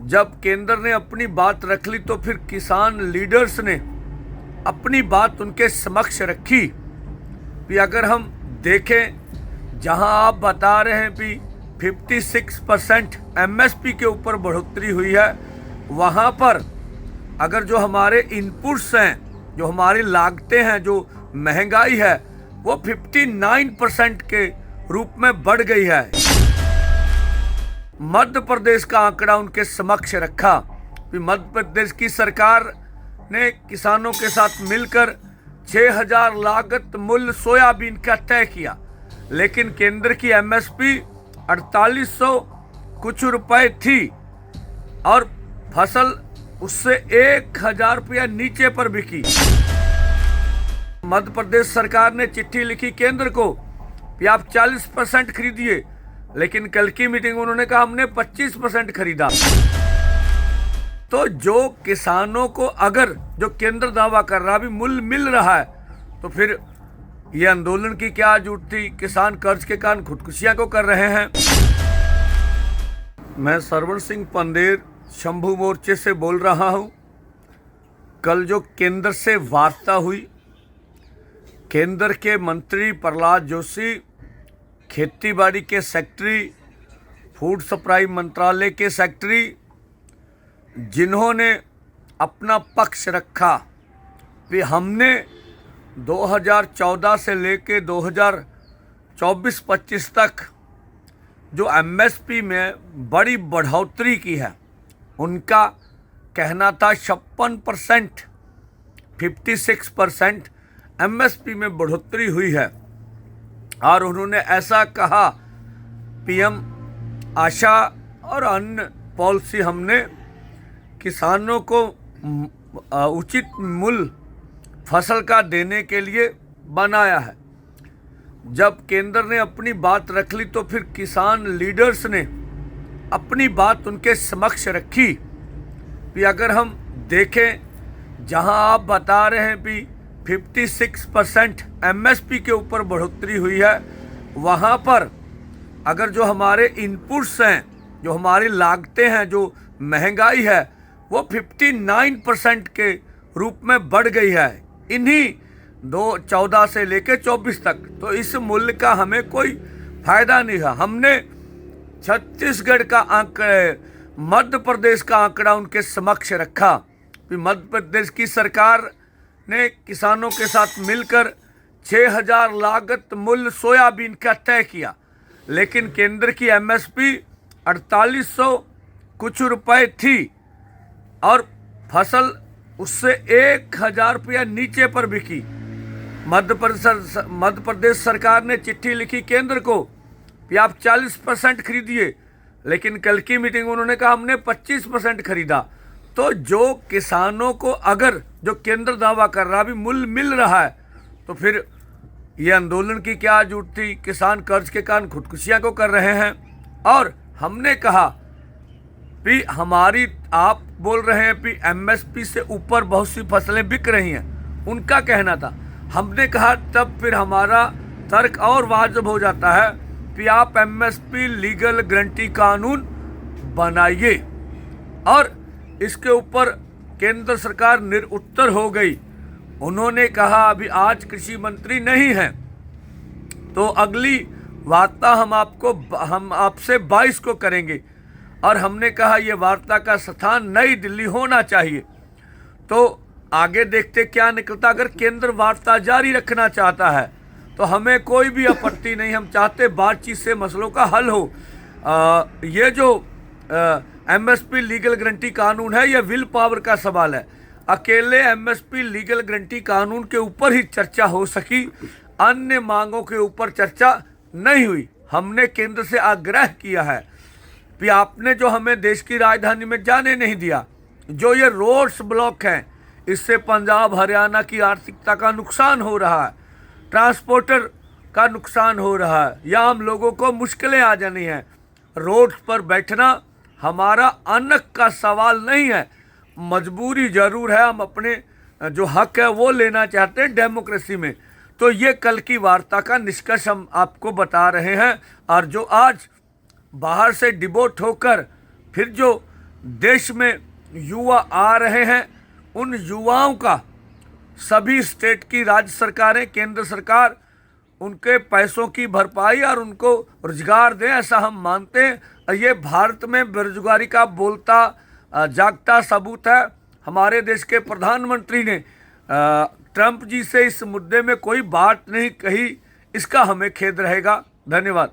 जब केंद्र ने अपनी बात रख ली तो फिर किसान लीडर्स ने अपनी बात उनके समक्ष रखी कि अगर हम देखें, जहां आप बता रहे हैं कि 56% एमएसपी के ऊपर बढ़ोतरी हुई है, वहां पर अगर जो हमारे इनपुट्स हैं, जो हमारी लागतें हैं, जो महंगाई है, वो 59% के रूप में बढ़ गई है। मध्य प्रदेश का आंकड़ा उनके समक्ष रखा कि मध्य प्रदेश की सरकार ने किसानों के साथ मिलकर 6000 लागत मूल्य सोयाबीन का तय किया, लेकिन केंद्र की एमएसपी 4800 कुछ रुपए थी और फसल उससे 1000 रुपया नीचे पर बिकी। मध्य प्रदेश सरकार ने चिट्ठी लिखी केंद्र को कि आप 40% खरीदिए, लेकिन कल की मीटिंग में उन्होंने कहा हमने 25% खरीदा। तो जो किसानों को अगर जो केंद्र दावा कर रहा भी मूल्य मिल रहा है, तो फिर ये आंदोलन की क्या जरूरत थी? किसान कर्ज के कारण खुदकुशियां को कर रहे हैं। मैं सरवण सिंह पंदेर शंभू मोर्चे से बोल रहा हूं। कल जो केंद्र से वार्ता हुई, केंद्र के मंत्री प्रहलाद जोशी, खेती-बाड़ी के सेक्रेटरी, फूड सप्लाई मंत्रालय के सेक्रेटरी, जिन्होंने अपना पक्ष रखा कि हमने 2014 से लेके 2024-25 तक जो एमएसपी में बड़ी बढ़ोतरी की है, उनका कहना था 56%, 56% एमएसपी में बढ़ोतरी हुई है। और उन्होंने ऐसा कहा, पीएम आशा और अन्य पॉलिसी हमने किसानों को उचित मूल्य फसल का देने के लिए बनाया है। जब केंद्र ने अपनी बात रख ली तो फिर किसान लीडर्स ने अपनी बात उनके समक्ष रखी कि अगर हम देखें, जहां आप बता रहे हैं कि 56% एमएसपी के ऊपर बढ़ोतरी हुई है, वहां पर अगर जो हमारे इनपुट्स हैं, जो हमारी लागतें हैं, जो महंगाई है, वो 59% के रूप में बढ़ गई है इन्हीं 2014 से लेकर 24 तक। तो इस मूल्य का हमें कोई फायदा नहीं है। हमने छत्तीसगढ़ का आंकड़ा, मध्य प्रदेश का आंकड़ा उनके समक्ष रखा कि मध्य प्रदेश की सरकार ने किसानों के साथ मिलकर 6000 लागत मूल्य सोयाबीन का तय किया, लेकिन केंद्र की एमएसपी 4800 कुछ रुपए थी और फसल उससे 1000 रुपया नीचे पर बिकी। मध्य प्रदेश सरकार ने चिट्ठी लिखी केंद्र को कि आप 40% खरीदिए, लेकिन कल की मीटिंग में उन्होंने कहा हमने 25% खरीदा। तो जो किसानों को अगर जो केंद्र दावा कर रहा भी मूल्य मिल रहा है, तो फिर ये आंदोलन की क्या जरूरत थी? किसान कर्ज के कारण खुदकुशियां को कर रहे हैं। और हमने कहा कि हमारी, आप बोल रहे हैं कि एमएसपी से ऊपर बहुत सी फसलें बिक रही हैं, उनका कहना था। हमने कहा तब फिर हमारा तर्क और वाजिब हो जाता है कि आप एमएसपी लीगल गारंटी कानून बनाइए। और इसके ऊपर केंद्र सरकार निरुत्तर हो गई। उन्होंने कहा अभी आज कृषि मंत्री नहीं हैं, तो अगली वार्ता हम आपसे 22 को करेंगे। और हमने कहा ये वार्ता का स्थान नई दिल्ली होना चाहिए। तो आगे देखते क्या निकलता। अगर केंद्र वार्ता जारी रखना चाहता है तो हमें कोई भी आपत्ति नहीं, हम चाहते बातचीत से मसलों का हल हो। ये जो एमएसपी लीगल गारंटी कानून है, यह विल पावर का सवाल है। अकेले एमएसपी लीगल गारंटी कानून के ऊपर ही चर्चा हो सकी, अन्य मांगों के ऊपर चर्चा नहीं हुई। हमने केंद्र से आग्रह किया है कि आपने जो हमें देश की राजधानी में जाने नहीं दिया, जो ये रोड्स ब्लॉक हैं, इससे पंजाब हरियाणा की आर्थिकता का नुकसान हो रहा है, ट्रांसपोर्टर का नुकसान हो रहा है, या हम लोगों को मुश्किलें आ जानी हैं। रोड पर बैठना हमारा अन्न का सवाल नहीं है, मजबूरी जरूर है। हम अपने जो हक है वो लेना चाहते हैं डेमोक्रेसी में। तो ये कल की वार्ता का निष्कर्ष हम आपको बता रहे हैं। और जो आज बाहर से डिबोट होकर फिर जो देश में युवा आ रहे हैं, उन युवाओं का सभी स्टेट की राज्य सरकारें, केंद्र सरकार उनके पैसों की भरपाई और उनको रोजगार दें, ऐसा हम मानते हैं। और ये भारत में बेरोजगारी का बोलता जागता सबूत है। हमारे देश के प्रधानमंत्री ने ट्रंप जी से इस मुद्दे में कोई बात नहीं कही, इसका हमें खेद रहेगा। धन्यवाद।